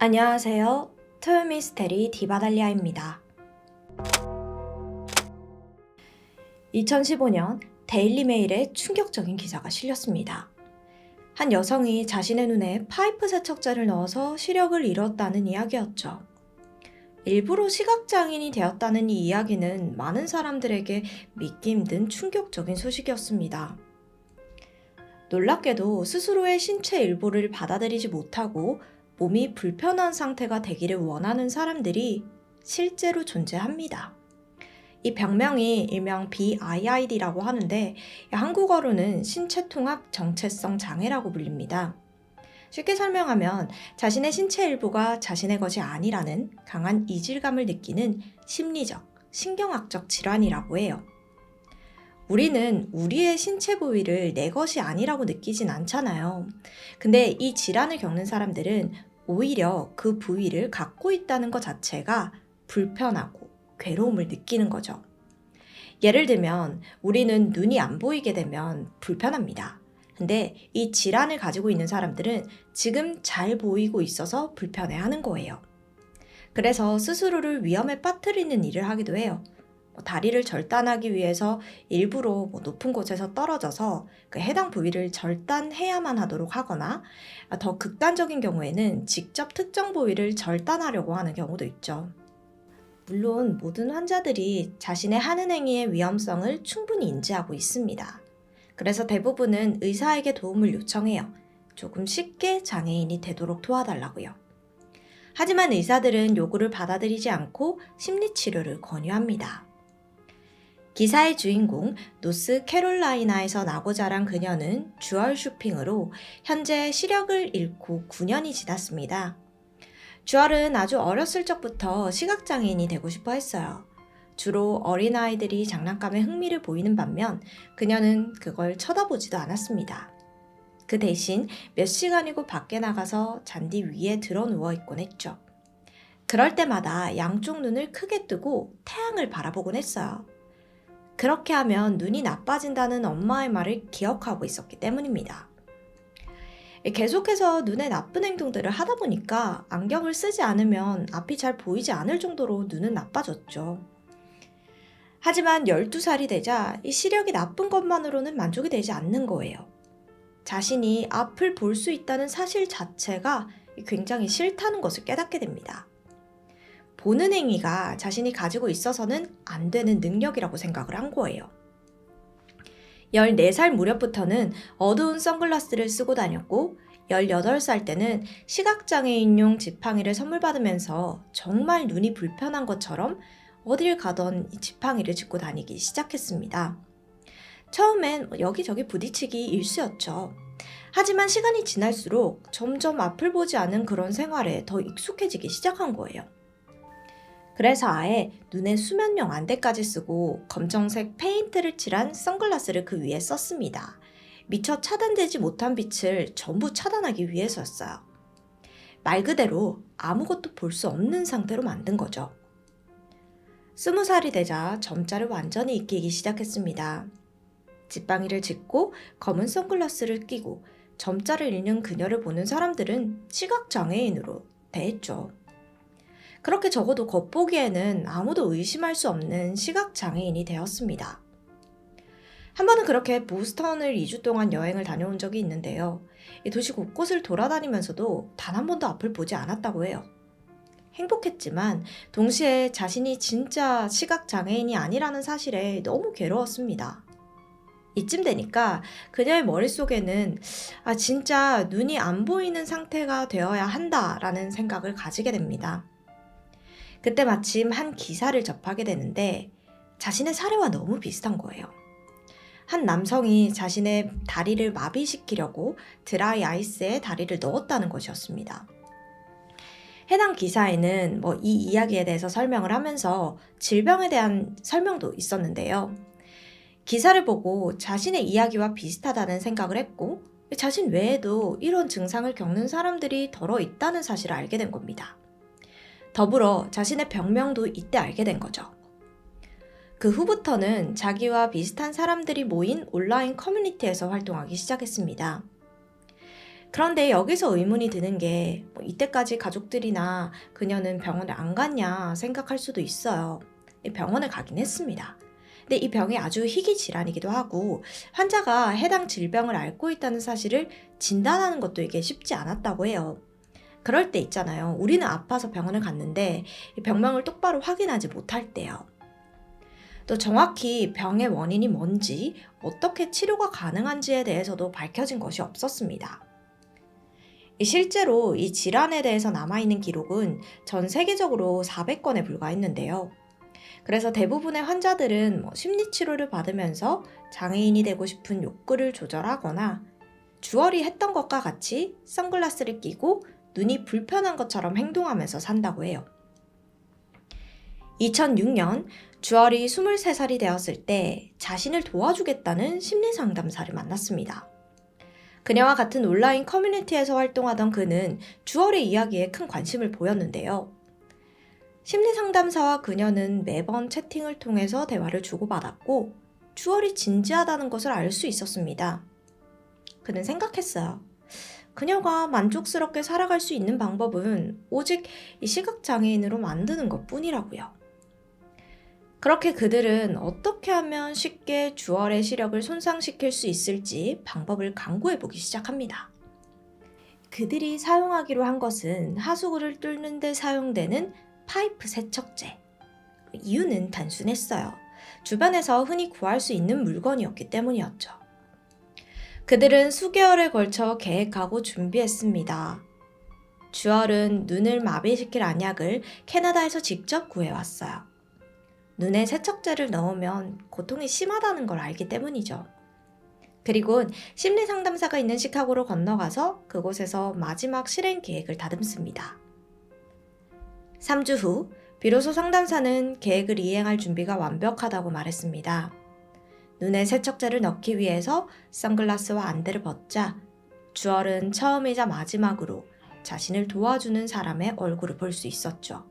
안녕하세요. 토요미스테리 디바달리아입니다. 2015년 데일리메일에 충격적인 기사가 실렸습니다. 한 여성이 자신의 눈에 파이프 세척제를 넣어서 시력을 잃었다는 이야기였죠. 일부러 시각장애인이 되었다는 이 이야기는 많은 사람들에게 믿기 힘든 충격적인 소식이었습니다. 놀랍게도 스스로의 신체 일부를 받아들이지 못하고 몸이 불편한 상태가 되기를 원하는 사람들이 실제로 존재합니다. 이 병명이 일명 BIID라고 하는데 한국어로는 신체통합 정체성 장애라고 불립니다. 쉽게 설명하면 자신의 신체 일부가 자신의 것이 아니라는 강한 이질감을 느끼는 심리적, 신경학적 질환이라고 해요. 우리는 우리의 신체 부위를 내 것이 아니라고 느끼진 않잖아요. 근데 이 질환을 겪는 사람들은 오히려 그 부위를 갖고 있다는 것 자체가 불편하고 괴로움을 느끼는 거죠. 예를 들면 우리는 눈이 안 보이게 되면 불편합니다. 근데 이 질환을 가지고 있는 사람들은 지금 잘 보이고 있어서 불편해하는 거예요. 그래서 스스로를 위험에 빠뜨리는 일을 하기도 해요. 다리를 절단하기 위해서 일부러 높은 곳에서 떨어져서 그 해당 부위를 절단해야만 하도록 하거나 더 극단적인 경우에는 직접 특정 부위를 절단하려고 하는 경우도 있죠. 물론 모든 환자들이 자신의 하는 행위의 위험성을 충분히 인지하고 있습니다. 그래서 대부분은 의사에게 도움을 요청해요. 조금 쉽게 장애인이 되도록 도와달라고요. 하지만 의사들은 요구를 받아들이지 않고 심리치료를 권유합니다. 기사의 주인공 노스캐롤라이나에서 나고 자란 그녀는 주얼 쇼핑으로 현재 시력을 잃고 9년이 지났습니다. 주얼은 아주 어렸을 적부터 시각장애인이 되고 싶어 했어요. 주로 어린아이들이 장난감에 흥미를 보이는 반면 그녀는 그걸 쳐다보지도 않았습니다. 그 대신 몇 시간이고 밖에 나가서 잔디 위에 드러 누워 있곤 했죠. 그럴 때마다 양쪽 눈을 크게 뜨고 태양을 바라보곤 했어요. 그렇게 하면 눈이 나빠진다는 엄마의 말을 기억하고 있었기 때문입니다. 계속해서 눈에 나쁜 행동들을 하다 보니까 안경을 쓰지 않으면 앞이 잘 보이지 않을 정도로 눈은 나빠졌죠. 하지만 12살이 되자 이 시력이 나쁜 것만으로는 만족이 되지 않는 거예요. 자신이 앞을 볼 수 있다는 사실 자체가 굉장히 싫다는 것을 깨닫게 됩니다. 보는 행위가 자신이 가지고 있어서는 안 되는 능력이라고 생각을 한 거예요. 14살 무렵부터는 어두운 선글라스를 쓰고 다녔고 18살 때는 시각장애인용 지팡이를 선물 받으면서 정말 눈이 불편한 것처럼 어딜 가던 이 지팡이를 짚고 다니기 시작했습니다. 처음엔 여기저기 부딪히기 일쑤였죠. 하지만 시간이 지날수록 점점 앞을 보지 않은 그런 생활에 더 익숙해지기 시작한 거예요. 그래서 아예 눈에 수면용 안대까지 쓰고 검정색 페인트를 칠한 선글라스를 그 위에 썼습니다. 미처 차단되지 못한 빛을 전부 차단하기 위해서였어요. 말 그대로 아무것도 볼 수 없는 상태로 만든 거죠. 20살이 되자 점자를 완전히 익히기 시작했습니다. 지팡이를 짚고 검은 선글라스를 끼고 점자를 읽는 그녀를 보는 사람들은 시각장애인으로 대했죠. 그렇게 적어도 겉보기에는 아무도 의심할 수 없는 시각장애인이 되었습니다. 한 번은 그렇게 보스턴을 2주 동안 여행을 다녀온 적이 있는데요. 이 도시 곳곳을 돌아다니면서도 단 한 번도 앞을 보지 않았다고 해요. 행복했지만 동시에 자신이 진짜 시각장애인이 아니라는 사실에 너무 괴로웠습니다. 이쯤 되니까 그녀의 머릿속에는 진짜 눈이 안 보이는 상태가 되어야 한다라는 생각을 가지게 됩니다. 그때 마침 한 기사를 접하게 되는데 자신의 사례와 너무 비슷한 거예요. 한 남성이 자신의 다리를 마비시키려고 드라이 아이스에 다리를 넣었다는 것이었습니다. 해당 기사에는 이 이야기에 대해서 설명을 하면서 질병에 대한 설명도 있었는데요. 기사를 보고 자신의 이야기와 비슷하다는 생각을 했고 자신 외에도 이런 증상을 겪는 사람들이 더러 있다는 사실을 알게 된 겁니다. 더불어 자신의 병명도 이때 알게 된 거죠. 그 후부터는 자기와 비슷한 사람들이 모인 온라인 커뮤니티에서 활동하기 시작했습니다. 그런데 여기서 의문이 드는 게 이때까지 가족들이나 그녀는 병원을 안 갔냐 생각할 수도 있어요. 병원을 가긴 했습니다. 근데 이 병이 아주 희귀 질환이기도 하고 환자가 해당 질병을 앓고 있다는 사실을 진단하는 것도 이게 쉽지 않았다고 해요. 그럴 때 있잖아요. 우리는 아파서 병원을 갔는데 이 병명을 똑바로 확인하지 못할 때요. 또 정확히 병의 원인이 뭔지, 어떻게 치료가 가능한지에 대해서도 밝혀진 것이 없었습니다. 실제로 이 질환에 대해서 남아있는 기록은 전 세계적으로 400건에 불과했는데요. 그래서 대부분의 환자들은 심리치료를 받으면서 장애인이 되고 싶은 욕구를 조절하거나 주얼이 했던 것과 같이 선글라스를 끼고 눈이 불편한 것처럼 행동하면서 산다고 해요. 2006년 주얼이 23살이 되었을 때 자신을 도와주겠다는 심리상담사를 만났습니다. 그녀와 같은 온라인 커뮤니티에서 활동하던 그는 주얼의 이야기에 큰 관심을 보였는데요. 심리상담사와 그녀는 매번 채팅을 통해서 대화를 주고받았고 주얼이 진지하다는 것을 알 수 있었습니다. 그는 생각했어요. 그녀가 만족스럽게 살아갈 수 있는 방법은 오직 이 시각장애인으로 만드는 것 뿐이라고요. 그렇게 그들은 어떻게 하면 쉽게 주얼의 시력을 손상시킬 수 있을지 방법을 강구해보기 시작합니다. 그들이 사용하기로 한 것은 하수구를 뚫는 데 사용되는 파이프 세척제. 이유는 단순했어요. 주변에서 흔히 구할 수 있는 물건이었기 때문이었죠. 그들은 수개월에 걸쳐 계획하고 준비했습니다. 주얼은 눈을 마비시킬 안약을 캐나다에서 직접 구해왔어요. 눈에 세척제를 넣으면 고통이 심하다는 걸 알기 때문이죠. 그리고 심리상담사가 있는 시카고로 건너가서 그곳에서 마지막 실행 계획을 다듬습니다. 3주 후 비로소 상담사는 계획을 이행할 준비가 완벽하다고 말했습니다. 눈에 세척제를 넣기 위해서 선글라스와 안대를 벗자 주얼은 처음이자 마지막으로 자신을 도와주는 사람의 얼굴을 볼 수 있었죠.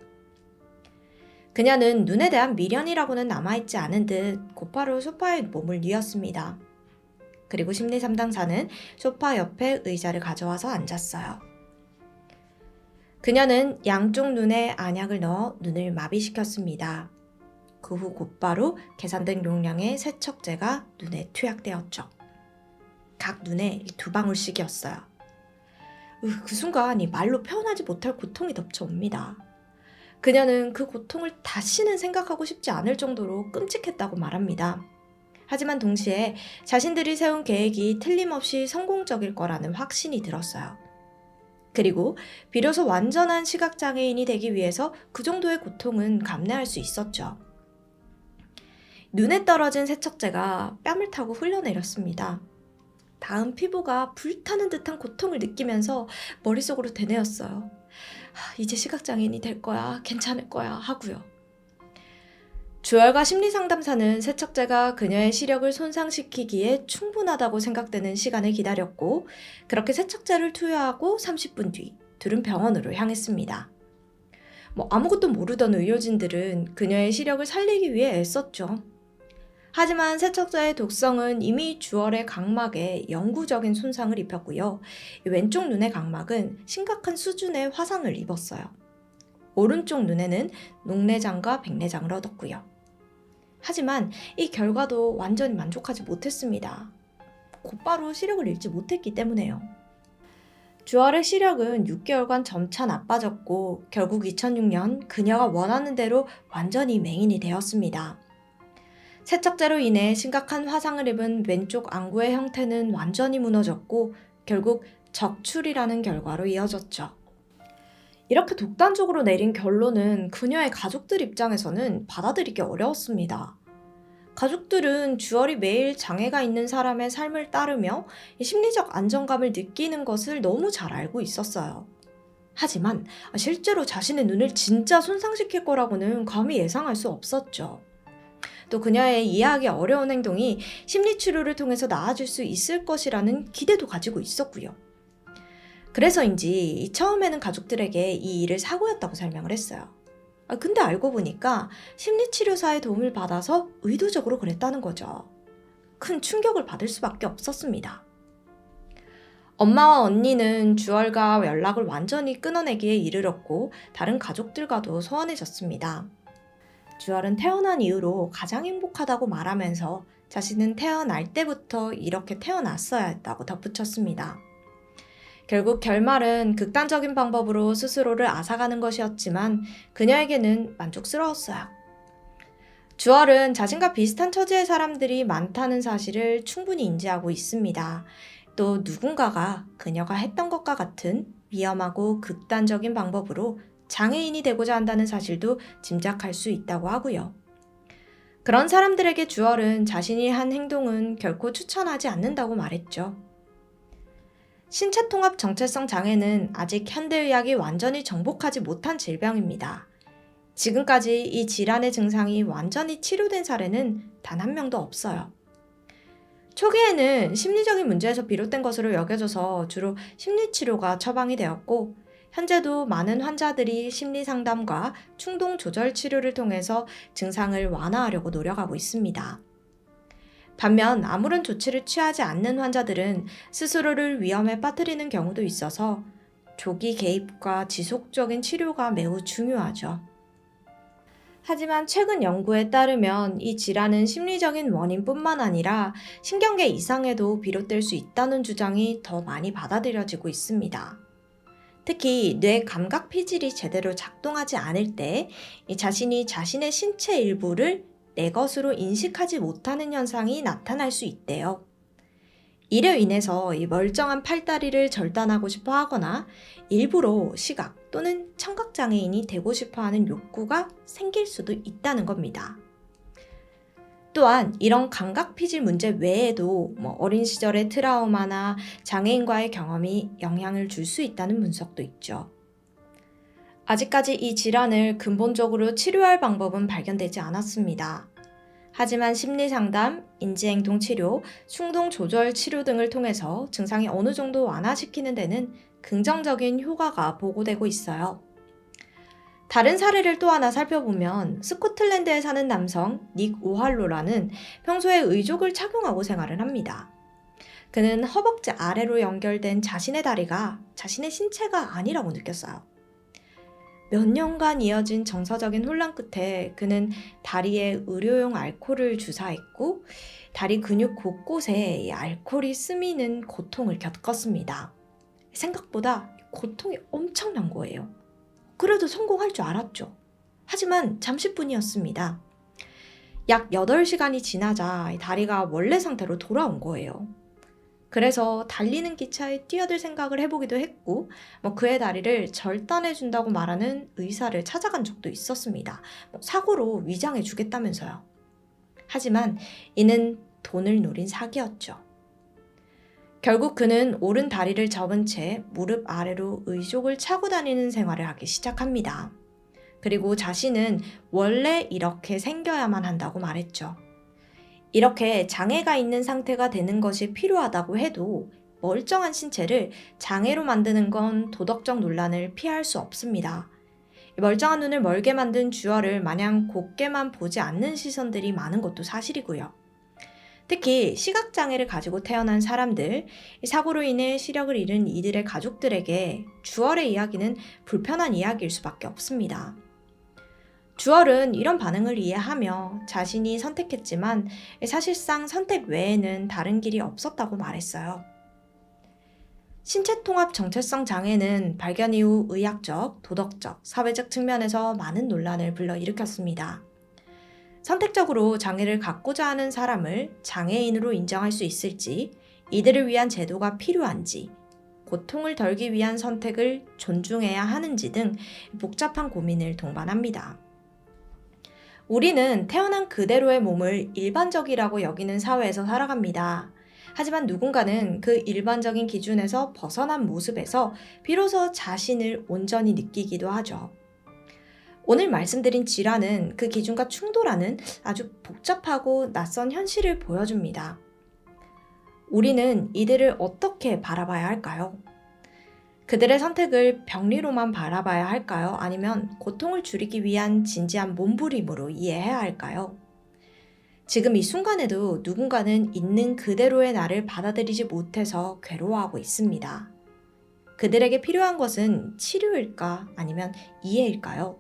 그녀는 눈에 대한 미련이라고는 남아있지 않은 듯 곧바로 소파에 몸을 뉘었습니다. 그리고 심리상담사는 소파 옆에 의자를 가져와서 앉았어요. 그녀는 양쪽 눈에 안약을 넣어 눈을 마비시켰습니다. 그 후 곧바로 계산된 용량의 세척제가 눈에 투약되었죠. 각 눈에 2방울씩이었어요. 그 순간 이 말로 표현하지 못할 고통이 덮쳐옵니다. 그녀는 그 고통을 다시는 생각하고 싶지 않을 정도로 끔찍했다고 말합니다. 하지만 동시에 자신들이 세운 계획이 틀림없이 성공적일 거라는 확신이 들었어요. 그리고 비로소 완전한 시각장애인이 되기 위해서 그 정도의 고통은 감내할 수 있었죠. 눈에 떨어진 세척제가 뺨을 타고 흘러내렸습니다. 다음 피부가 불타는 듯한 고통을 느끼면서 머릿속으로 되뇌었어요. 이제 시각장애인이 될 거야, 괜찮을 거야 하고요. 주얼과 심리상담사는 세척제가 그녀의 시력을 손상시키기에 충분하다고 생각되는 시간을 기다렸고 그렇게 세척제를 투여하고 30분 뒤 둘은 병원으로 향했습니다. 아무것도 모르던 의료진들은 그녀의 시력을 살리기 위해 애썼죠. 하지만 세척제의 독성은 이미 주얼의 각막에 영구적인 손상을 입혔고요. 왼쪽 눈의 각막은 심각한 수준의 화상을 입었어요. 오른쪽 눈에는 녹내장과 백내장을 얻었고요. 하지만 이 결과도 완전히 만족하지 못했습니다. 곧바로 시력을 잃지 못했기 때문에요. 주얼의 시력은 6개월간 점차 나빠졌고 결국 2006년 그녀가 원하는 대로 완전히 맹인이 되었습니다. 세척제로 인해 심각한 화상을 입은 왼쪽 안구의 형태는 완전히 무너졌고 결국 적출이라는 결과로 이어졌죠. 이렇게 독단적으로 내린 결론은 그녀의 가족들 입장에서는 받아들이기 어려웠습니다. 가족들은 주얼이 매일 장애가 있는 사람의 삶을 따르며 심리적 안정감을 느끼는 것을 너무 잘 알고 있었어요. 하지만 실제로 자신의 눈을 진짜 손상시킬 거라고는 감히 예상할 수 없었죠. 또 그녀의 이해하기 어려운 행동이 심리치료를 통해서 나아질 수 있을 것이라는 기대도 가지고 있었고요. 그래서인지 처음에는 가족들에게 이 일을 사고였다고 설명을 했어요. 근데 알고 보니까 심리치료사의 도움을 받아서 의도적으로 그랬다는 거죠. 큰 충격을 받을 수밖에 없었습니다. 엄마와 언니는 주얼과 연락을 완전히 끊어내기에 이르렀고 다른 가족들과도 소원해졌습니다. 주얼은 태어난 이후로 가장 행복하다고 말하면서 자신은 태어날 때부터 이렇게 태어났어야 했다고 덧붙였습니다. 결국 결말은 극단적인 방법으로 스스로를 앗아가는 것이었지만 그녀에게는 만족스러웠어요. 주얼은 자신과 비슷한 처지의 사람들이 많다는 사실을 충분히 인지하고 있습니다. 또 누군가가 그녀가 했던 것과 같은 위험하고 극단적인 방법으로 장애인이 되고자 한다는 사실도 짐작할 수 있다고 하고요. 그런 사람들에게 주얼은 자신이 한 행동은 결코 추천하지 않는다고 말했죠. 신체통합 정체성 장애는 아직 현대의학이 완전히 정복하지 못한 질병입니다. 지금까지 이 질환의 증상이 완전히 치료된 사례는 단 한 명도 없어요. 초기에는 심리적인 문제에서 비롯된 것으로 여겨져서 주로 심리치료가 처방이 되었고, 현재도 많은 환자들이 심리상담과 충동조절 치료를 통해서 증상을 완화하려고 노력하고 있습니다. 반면 아무런 조치를 취하지 않는 환자들은 스스로를 위험에 빠뜨리는 경우도 있어서 조기 개입과 지속적인 치료가 매우 중요하죠. 하지만 최근 연구에 따르면 이 질환은 심리적인 원인뿐만 아니라 신경계 이상에도 비롯될 수 있다는 주장이 더 많이 받아들여지고 있습니다. 특히 뇌 감각 피질이 제대로 작동하지 않을 때 자신이 자신의 신체 일부를 내 것으로 인식하지 못하는 현상이 나타날 수 있대요. 이로 인해서 이 멀쩡한 팔다리를 절단하고 싶어 하거나 일부러 시각 또는 청각장애인이 되고 싶어 하는 욕구가 생길 수도 있다는 겁니다. 또한 이런 감각피질 문제 외에도 어린 시절의 트라우마나 장애인과의 경험이 영향을 줄 수 있다는 분석도 있죠. 아직까지 이 질환을 근본적으로 치료할 방법은 발견되지 않았습니다. 하지만 심리상담, 인지행동치료, 충동조절 치료 등을 통해서 증상이 어느 정도 완화시키는 데는 긍정적인 효과가 보고되고 있어요. 다른 사례를 또 하나 살펴보면 스코틀랜드에 사는 남성 닉 오할로라는 평소에 의족을 착용하고 생활을 합니다. 그는 허벅지 아래로 연결된 자신의 다리가 자신의 신체가 아니라고 느꼈어요. 몇 년간 이어진 정서적인 혼란 끝에 그는 다리에 의료용 알코올을 주사했고 다리 근육 곳곳에 알코올이 스미는 고통을 겪었습니다. 생각보다 고통이 엄청난 거예요. 그래도 성공할 줄 알았죠. 하지만 잠시뿐이었습니다. 약 8시간이 지나자 다리가 원래 상태로 돌아온 거예요. 그래서 달리는 기차에 뛰어들 생각을 해보기도 했고 그의 다리를 절단해준다고 말하는 의사를 찾아간 적도 있었습니다. 사고로 위장해 주겠다면서요. 하지만 이는 돈을 노린 사기였죠. 결국 그는 오른 다리를 접은 채 무릎 아래로 의족을 차고 다니는 생활을 하기 시작합니다. 그리고 자신은 원래 이렇게 생겨야만 한다고 말했죠. 이렇게 장애가 있는 상태가 되는 것이 필요하다고 해도 멀쩡한 신체를 장애로 만드는 건 도덕적 논란을 피할 수 없습니다. 멀쩡한 눈을 멀게 만든 주얼을 마냥 곱게만 보지 않는 시선들이 많은 것도 사실이고요. 특히 시각장애를 가지고 태어난 사람들, 사고로 인해 시력을 잃은 이들의 가족들에게 주얼의 이야기는 불편한 이야기일 수밖에 없습니다. 주얼은 이런 반응을 이해하며 자신이 선택했지만 사실상 선택 외에는 다른 길이 없었다고 말했어요. 신체통합 정체성 장애는 발견 이후 의학적, 도덕적, 사회적 측면에서 많은 논란을 불러일으켰습니다. 선택적으로 장애를 갖고자 하는 사람을 장애인으로 인정할 수 있을지, 이들을 위한 제도가 필요한지, 고통을 덜기 위한 선택을 존중해야 하는지 등 복잡한 고민을 동반합니다. 우리는 태어난 그대로의 몸을 일반적이라고 여기는 사회에서 살아갑니다. 하지만 누군가는 그 일반적인 기준에서 벗어난 모습에서 비로소 자신을 온전히 느끼기도 하죠. 오늘 말씀드린 질환은 그 기준과 충돌하는 아주 복잡하고 낯선 현실을 보여줍니다. 우리는 이들을 어떻게 바라봐야 할까요? 그들의 선택을 병리로만 바라봐야 할까요? 아니면 고통을 줄이기 위한 진지한 몸부림으로 이해해야 할까요? 지금 이 순간에도 누군가는 있는 그대로의 나를 받아들이지 못해서 괴로워하고 있습니다. 그들에게 필요한 것은 치료일까 아니면 이해일까요?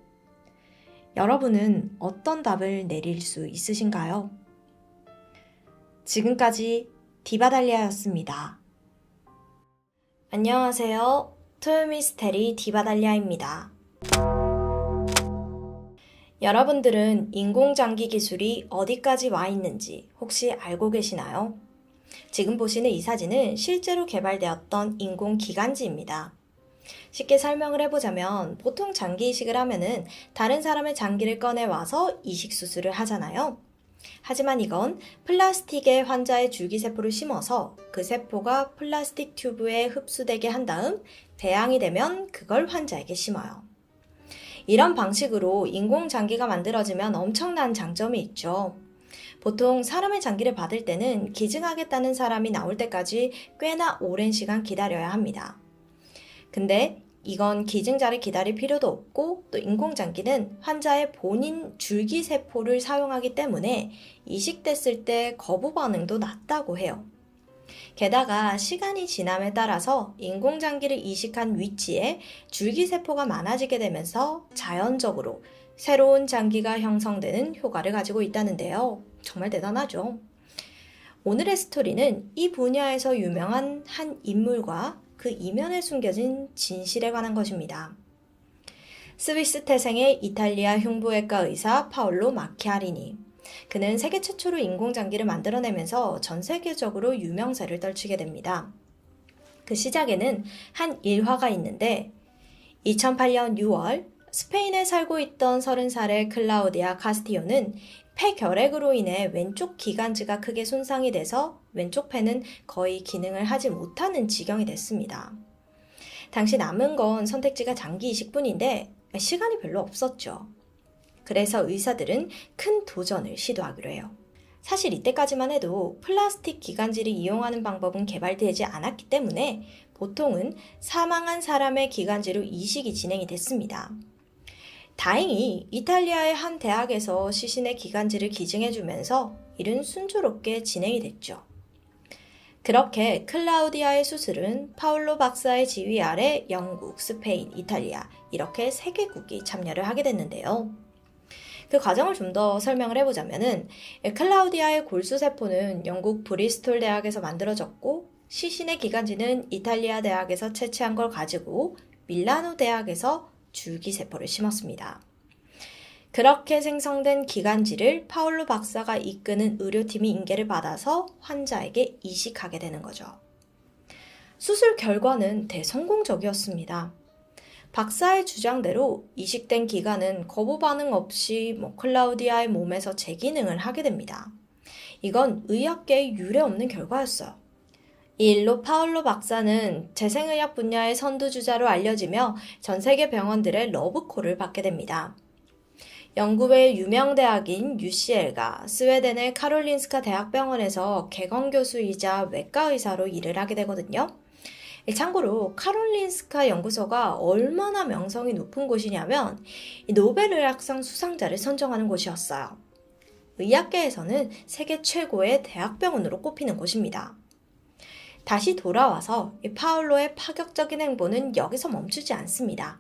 여러분은 어떤 답을 내릴 수 있으신가요? 지금까지 디바달리아였습니다. 안녕하세요. 토요미스테리 디바달리아입니다. 여러분들은 인공장기 기술이 어디까지 와 있는지 혹시 알고 계시나요? 지금 보시는 이 사진은 실제로 개발되었던 인공기관지입니다. 쉽게 설명을 해보자면 보통 장기 이식을 하면은 다른 사람의 장기를 꺼내와서 이식 수술을 하잖아요. 하지만 이건 플라스틱에 환자의 줄기세포를 심어서 그 세포가 플라스틱 튜브에 흡수되게 한 다음 배양이 되면 그걸 환자에게 심어요. 이런 방식으로 인공장기가 만들어지면 엄청난 장점이 있죠. 보통 사람의 장기를 받을 때는 기증하겠다는 사람이 나올 때까지 꽤나 오랜 시간 기다려야 합니다. 근데 이건 기증자를 기다릴 필요도 없고 또 인공장기는 환자의 본인 줄기세포를 사용하기 때문에 이식됐을 때 거부 반응도 낮다고 해요. 게다가 시간이 지남에 따라서 인공장기를 이식한 위치에 줄기세포가 많아지게 되면서 자연적으로 새로운 장기가 형성되는 효과를 가지고 있다는데요. 정말 대단하죠? 오늘의 스토리는 이 분야에서 유명한 한 인물과 그 이면에 숨겨진 진실에 관한 것입니다. 스위스 태생의 이탈리아 흉부외과 의사 파올로 마키아리니. 그는 세계 최초로 인공장기를 만들어내면서 전 세계적으로 유명세를 떨치게 됩니다. 그 시작에는 한 일화가 있는데 2008년 6월 스페인에 살고 있던 30살의 클라우디아 카스티오는 폐결핵으로 인해 왼쪽 기관지가 크게 손상이 돼서 왼쪽 폐는 거의 기능을 하지 못하는 지경이 됐습니다. 당시 남은 건 선택지가 장기 이식뿐인데 시간이 별로 없었죠. 그래서 의사들은 큰 도전을 시도하기로 해요. 사실 이때까지만 해도 플라스틱 기관지를 이용하는 방법은 개발되지 않았기 때문에 보통은 사망한 사람의 기관지로 이식이 진행이 됐습니다. 다행히 이탈리아의 한 대학에서 시신의 기관지를 기증해주면서 일은 순조롭게 진행이 됐죠. 그렇게 클라우디아의 수술은 파울로 박사의 지휘 아래 영국, 스페인, 이탈리아 이렇게 3개국이 참여를 하게 됐는데요. 그 과정을 좀 더 설명을 해보자면은 클라우디아의 골수세포는 영국 브리스톨 대학에서 만들어졌고 시신의 기관지는 이탈리아 대학에서 채취한 걸 가지고 밀라노 대학에서 줄기세포를 심었습니다. 그렇게 생성된 기관지를 파울로 박사가 이끄는 의료팀이 인계를 받아서 환자에게 이식하게 되는 거죠. 수술 결과는 대성공적이었습니다. 박사의 주장대로 이식된 기관은 거부 반응 없이 클라우디아의 몸에서 재기능을 하게 됩니다. 이건 의학계의 유례없는 결과였어요. 이 일로 파울로 박사는 재생의학 분야의 선두주자로 알려지며 전 세계 병원들의 러브콜을 받게 됩니다. 영국의 유명 대학인 UCL과 스웨덴의 카롤린스카 대학병원에서 개건교수이자 외과의사로 일을 하게 되거든요. 참고로 카롤린스카 연구소가 얼마나 명성이 높은 곳이냐면 노벨의학상 수상자를 선정하는 곳이었어요. 의학계에서는 세계 최고의 대학병원으로 꼽히는 곳입니다. 다시 돌아와서 파울로의 파격적인 행보는 여기서 멈추지 않습니다.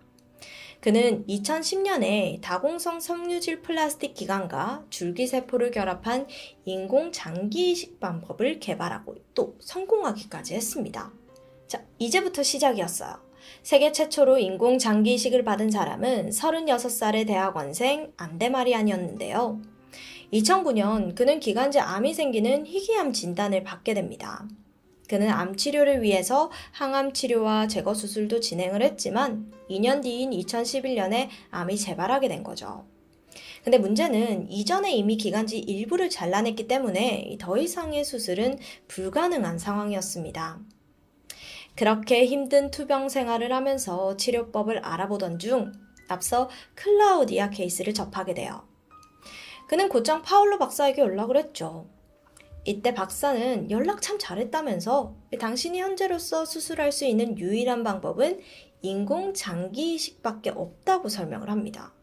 그는 2010년에 다공성 섬유질 플라스틱 기관과 줄기세포를 결합한 인공장기 이식 방법을 개발하고 또 성공하기까지 했습니다. 자, 이제부터 시작이었어요. 세계 최초로 인공장기 이식을 받은 사람은 36살의 대학원생 안데마리안이었는데요. 2009년 그는 기관지 암이 생기는 희귀암 진단을 받게 됩니다. 그는 암 치료를 위해서 항암 치료와 제거 수술도 진행을 했지만 2년 뒤인 2011년에 암이 재발하게 된 거죠. 근데 문제는 이전에 이미 기관지 일부를 잘라냈기 때문에 더 이상의 수술은 불가능한 상황이었습니다. 그렇게 힘든 투병 생활을 하면서 치료법을 알아보던 중 앞서 클라우디아 케이스를 접하게 돼요. 그는 곧장 파울로 박사에게 연락을 했죠. 이때 박사는 연락 참 잘했다면서 당신이 현재로서 수술할 수 있는 유일한 방법은 인공장기 이식밖에 없다고 설명을 합니다.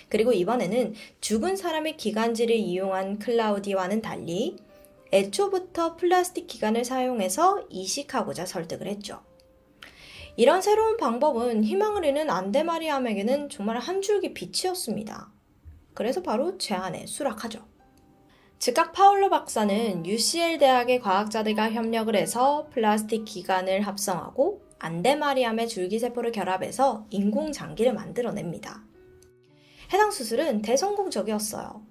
그리고 이번에는 죽은 사람의 기관지를 이용한 클라우디와는 달리 애초부터 플라스틱 기관을 사용해서 이식하고자 설득을 했죠. 이런 새로운 방법은 희망을 잃은 안데마리암에게는 정말 한 줄기 빛이었습니다. 그래서 바로 제안에 수락하죠. 즉각 파울로 박사는 UCL 대학의 과학자들과 협력을 해서 플라스틱 기관을 합성하고 안데마리암의 줄기세포를 결합해서 인공장기를 만들어냅니다. 해당 수술은 대성공적이었어요.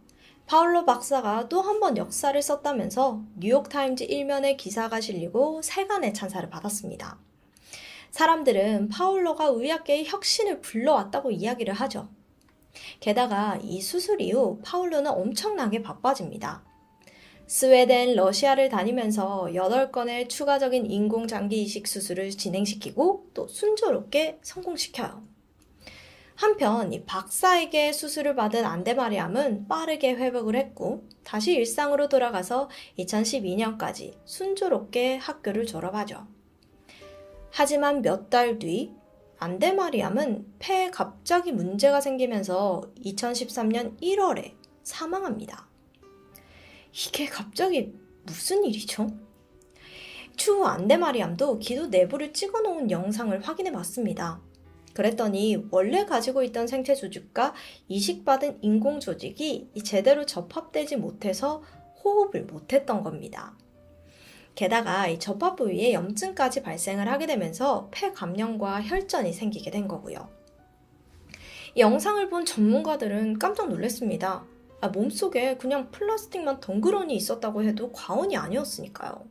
파울로 박사가 또 한 번 역사를 썼다면서 뉴욕타임즈 1면에 기사가 실리고 세간의 찬사를 받았습니다. 사람들은 파울로가 의학계의 혁신을 불러왔다고 이야기를 하죠. 게다가 이 수술 이후 파울로는 엄청나게 바빠집니다. 스웨덴, 러시아를 다니면서 8건의 추가적인 인공장기 이식 수술을 진행시키고 또 순조롭게 성공시켜요. 한편 이 박사에게 수술을 받은 안데마리암은 빠르게 회복을 했고 다시 일상으로 돌아가서 2012년까지 순조롭게 학교를 졸업하죠. 하지만 몇 달 뒤 안데마리암은 폐에 갑자기 문제가 생기면서 2013년 1월에 사망합니다. 이게 갑자기 무슨 일이죠? 추후 안데마리암도 기도 내부를 찍어놓은 영상을 확인해 봤습니다. 그랬더니 원래 가지고 있던 생체 조직과 이식받은 인공 조직이 제대로 접합되지 못해서 호흡을 못했던 겁니다. 게다가 이 접합 부위에 염증까지 발생을 하게 되면서 폐 감염과 혈전이 생기게 된 거고요. 이 영상을 본 전문가들은 깜짝 놀랐습니다. 몸속에 그냥 플라스틱만 덩그러니 있었다고 해도 과언이 아니었으니까요.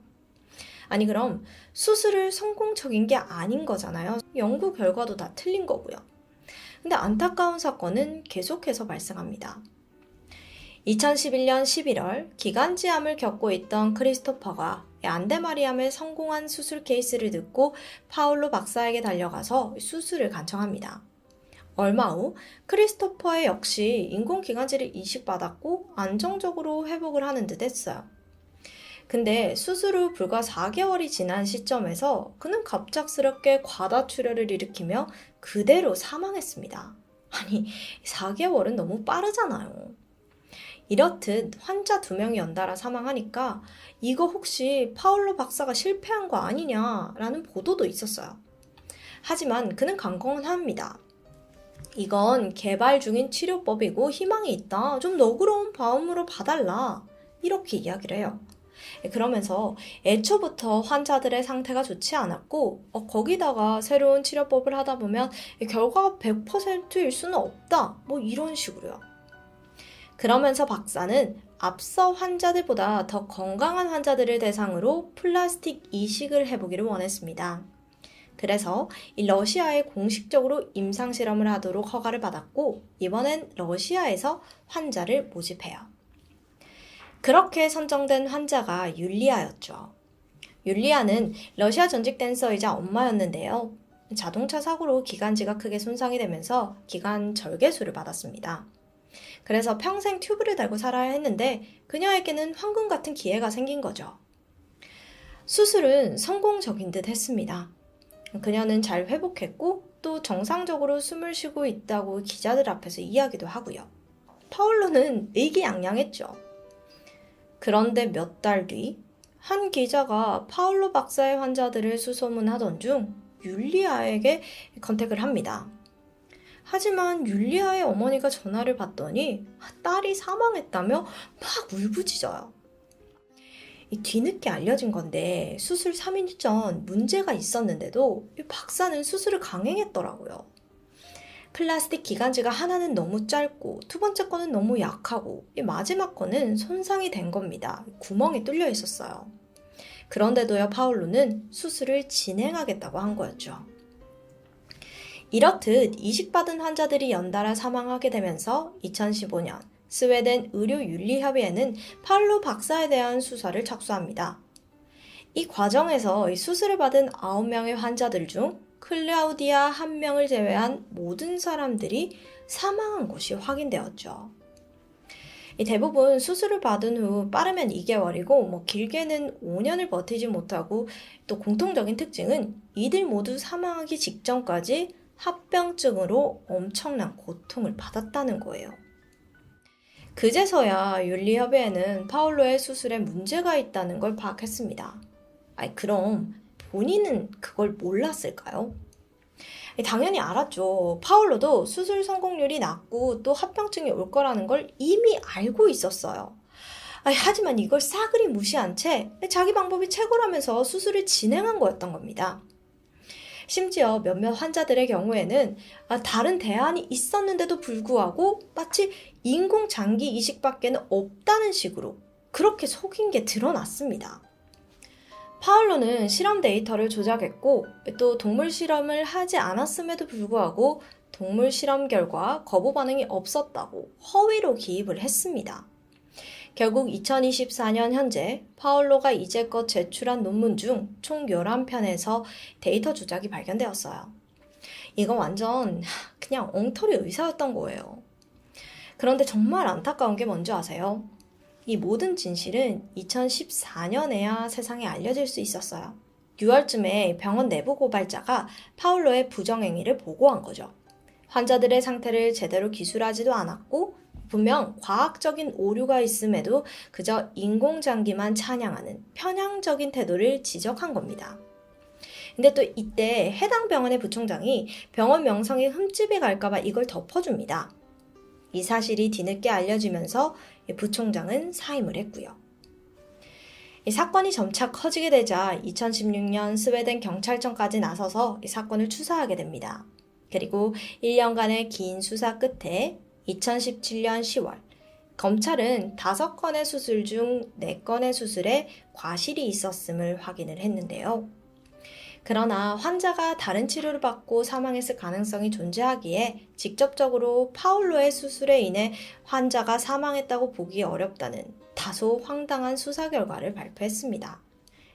아니 그럼 수술을 성공적인 게 아닌 거잖아요. 연구 결과도 다 틀린 거고요. 근데 안타까운 사건은 계속해서 발생합니다. 2011년 11월 기관지암을 겪고 있던 크리스토퍼가 안데마리암의 성공한 수술 케이스를 듣고 파울로 박사에게 달려가서 수술을 간청합니다. 얼마 후 크리스토퍼의 역시 인공기관지를 이식받았고 안정적으로 회복을 하는 듯 했어요. 근데 수술 후 불과 4개월이 지난 시점에서 그는 갑작스럽게 과다출혈을 일으키며 그대로 사망했습니다. 아니, 4개월은 너무 빠르잖아요. 이렇듯 환자 2명이 연달아 사망하니까 이거 혹시 파울로 박사가 실패한 거 아니냐라는 보도도 있었어요. 하지만 그는 강건합니다. 이건 개발 중인 치료법이고 희망이 있다. 좀 너그러운 마음으로 봐달라. 이렇게 이야기를 해요. 그러면서 애초부터 환자들의 상태가 좋지 않았고 거기다가 새로운 치료법을 하다 보면 결과가 100%일 수는 없다. 뭐 이런 식으로요. 그러면서 박사는 앞서 환자들보다 더 건강한 환자들을 대상으로 플라스틱 이식을 해보기를 원했습니다. 그래서 이 러시아에 공식적으로 임상실험을 하도록 허가를 받았고 이번엔 러시아에서 환자를 모집해요. 그렇게 선정된 환자가 율리아였죠. 율리아는 러시아 전직 댄서이자 엄마였는데요. 자동차 사고로 기관지가 크게 손상이 되면서 기관 절개술을 받았습니다. 그래서 평생 튜브를 달고 살아야 했는데 그녀에게는 황금 같은 기회가 생긴 거죠. 수술은 성공적인 듯 했습니다. 그녀는 잘 회복했고 또 정상적으로 숨을 쉬고 있다고 기자들 앞에서 이야기도 하고요. 파울로는 의기양양했죠. 그런데 몇 달 뒤 한 기자가 파울로 박사의 환자들을 수소문하던 중 율리아에게 컨택을 합니다. 하지만 율리아의 어머니가 전화를 받더니 딸이 사망했다며 막 울부짖어요. 뒤늦게 알려진 건데 수술 3일 전 문제가 있었는데도 박사는 수술을 강행했더라고요. 플라스틱 기관지가 하나는 너무 짧고 두 번째 거는 너무 약하고 마지막 거는 손상이 된 겁니다. 구멍이 뚫려 있었어요. 그런데도요 파울로는 수술을 진행하겠다고 한 거였죠. 이렇듯 이식받은 환자들이 연달아 사망하게 되면서 2015년 스웨덴 의료윤리협의회는 파울로 박사에 대한 수사를 착수합니다. 이 과정에서 수술을 받은 9명의 환자들 중 클라우디아 1명을 제외한 모든 사람들이 사망한 것이 확인되었죠. 대부분 수술을 받은 후 빠르면 2개월이고 길게는 5년을 버티지 못하고 또 공통적인 특징은 이들 모두 사망하기 직전까지 합병증으로 엄청난 고통을 받았다는 거예요. 그제서야 윤리협의회는 파울로의 수술에 문제가 있다는 걸 파악했습니다. 그럼 본인은 그걸 몰랐을까요? 당연히 알았죠. 파울로도 수술 성공률이 낮고 또 합병증이 올 거라는 걸 이미 알고 있었어요. 하지만 이걸 싸그리 무시한 채 자기 방법이 최고라면서 수술을 진행한 거였던 겁니다. 심지어 몇몇 환자들의 경우에는 다른 대안이 있었는데도 불구하고 마치 인공장기 이식밖에는 없다는 식으로 그렇게 속인 게 드러났습니다. 파울로는 실험 데이터를 조작했고 또 동물 실험을 하지 않았음에도 불구하고 동물 실험 결과 거부 반응이 없었다고 허위로 기입을 했습니다. 결국 2024년 현재 파울로가 이제껏 제출한 논문 중 총 11편에서 데이터 조작이 발견되었어요. 이건 완전 그냥 엉터리 의사였던 거예요. 그런데 정말 안타까운 게 뭔지 아세요? 이 모든 진실은 2014년에야 세상에 알려질 수 있었어요. 6월쯤에 병원 내부 고발자가 파울로의 부정행위를 보고한 거죠. 환자들의 상태를 제대로 기술하지도 않았고 분명 과학적인 오류가 있음에도 그저 인공장기만 찬양하는 편향적인 태도를 지적한 겁니다. 근데 또 이때 해당 병원의 부총장이 병원 명성에 흠집이 갈까봐 이걸 덮어줍니다. 이 사실이 뒤늦게 알려지면서 부총장은 사임을 했고요. 이 사건이 점차 커지게 되자 2016년 스웨덴 경찰청까지 나서서 이 사건을 추사하게 됩니다. 그리고 1년간의 긴 수사 끝에 2017년 10월 검찰은 5건의 수술 중 4건의 수술에 과실이 있었음을 확인을 했는데요. 그러나 환자가 다른 치료를 받고 사망했을 가능성이 존재하기에 직접적으로 파울로의 수술에 인해 환자가 사망했다고 보기 어렵다는 다소 황당한 수사 결과를 발표했습니다.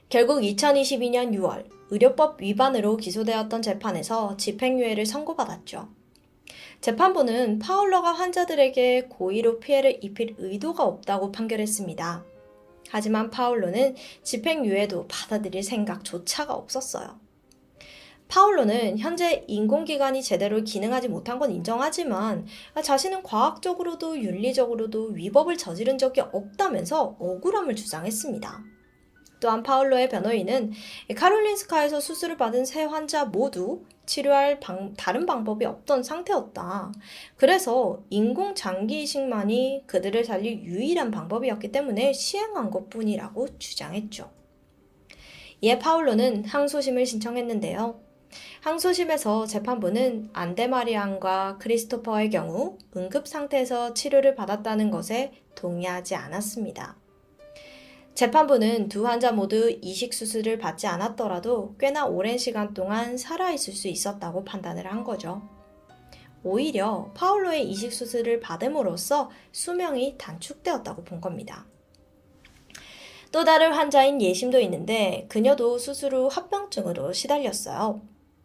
결국 2022년 6월 의료법 위반으로 기소되었던 재판에서 집행유예를 선고받았죠. 재판부는 파울로가 환자들에게 고의로 피해를 입힐 의도가 없다고 판결했습니다. 하지만 파울로는 집행유예도 받아들일 생각조차가 없었어요. 파울로는 현재 인공기관이 제대로 기능하지 못한 건 인정하지만 자신은 과학적으로도 윤리적으로도 위법을 저지른 적이 없다면서 억울함을 주장했습니다. 또한 파울로의 변호인은 카롤린스카에서 수술을 받은 세 환자 모두 치료할 다른 방법이 없던 상태였다. 그래서 인공장기 이식만이 그들을 살릴 유일한 방법이었기 때문에 시행한 것뿐이라고 주장했죠. 이에 파울로는 항소심을 신청했는데요. 항소심에서 재판부는 안데마리안과 크리스토퍼의 경우 응급상태에서 치료를 받았다는 것에 동의하지 않았습니다. 재판부는 두 환자 모두 이식 수술을 받지 않았더라도 꽤나 오랜 시간 동안 살아있을 수 있었다고 판단을 한 거죠. 오히려 파울로의 이식 수술을 받음으로써 수명이 단축되었다고 본 겁니다. 또 다른 환자인 예심도 있는데 그녀도 수술 후 합병증으로 시달렸어요.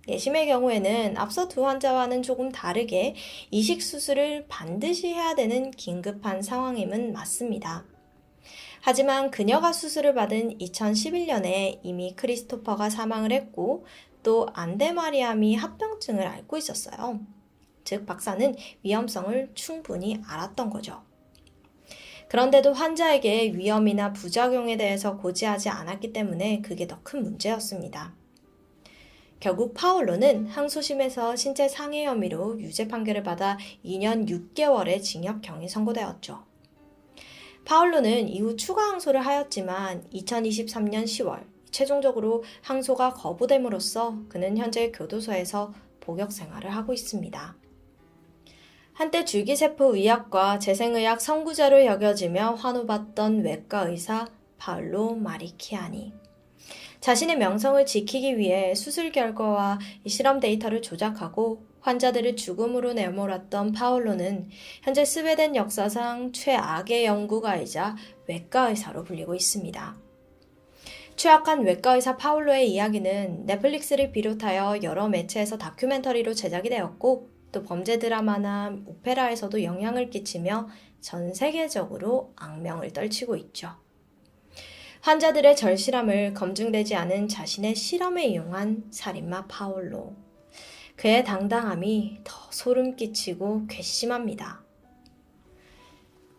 예심의 경우에는 앞서 두 환자와는 조금 다르게 이식 수술을 반드시 해야 되는 긴급한 상황임은 맞습니다. 하지만 그녀가 수술을 받은 2011년에 이미 크리스토퍼가 사망을 했고 또 안데마리암이 합병증을 앓고 있었어요. 즉 박사는 위험성을 충분히 알았던 거죠. 그런데도 환자에게 위험이나 부작용에 대해서 고지하지 않았기 때문에 그게 더 큰 문제였습니다. 결국 파울로는 항소심에서 신체 상해 혐의로 유죄 판결을 받아 2년 6개월의 징역형이 선고되었죠. 파울로는 이후 추가 항소를 하였지만 2023년 10월 최종적으로 항소가 거부됨으로써 그는 현재 교도소에서 복역 생활을 하고 있습니다. 한때 줄기세포 의학과 재생의학 선구자로 여겨지며 환호받던 외과 의사 파울로 마리키아니. 자신의 명성을 지키기 위해 수술 결과와 실험 데이터를 조작하고 환자들을 죽음으로 내몰았던 파울로는 현재 스웨덴 역사상 최악의 연구가이자 외과의사로 불리고 있습니다. 최악한 외과의사 파울로의 이야기는 넷플릭스를 비롯하여 여러 매체에서 다큐멘터리로 제작이 되었고 또 범죄 드라마나 오페라에서도 영향을 끼치며 전 세계적으로 악명을 떨치고 있죠. 환자들의 절실함을 검증되지 않은 자신의 실험에 이용한 살인마 파울로. 그의 당당함이 더 소름 끼치고 괘씸합니다.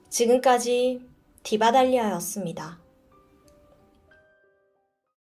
지금까지 디바달리아였습니다.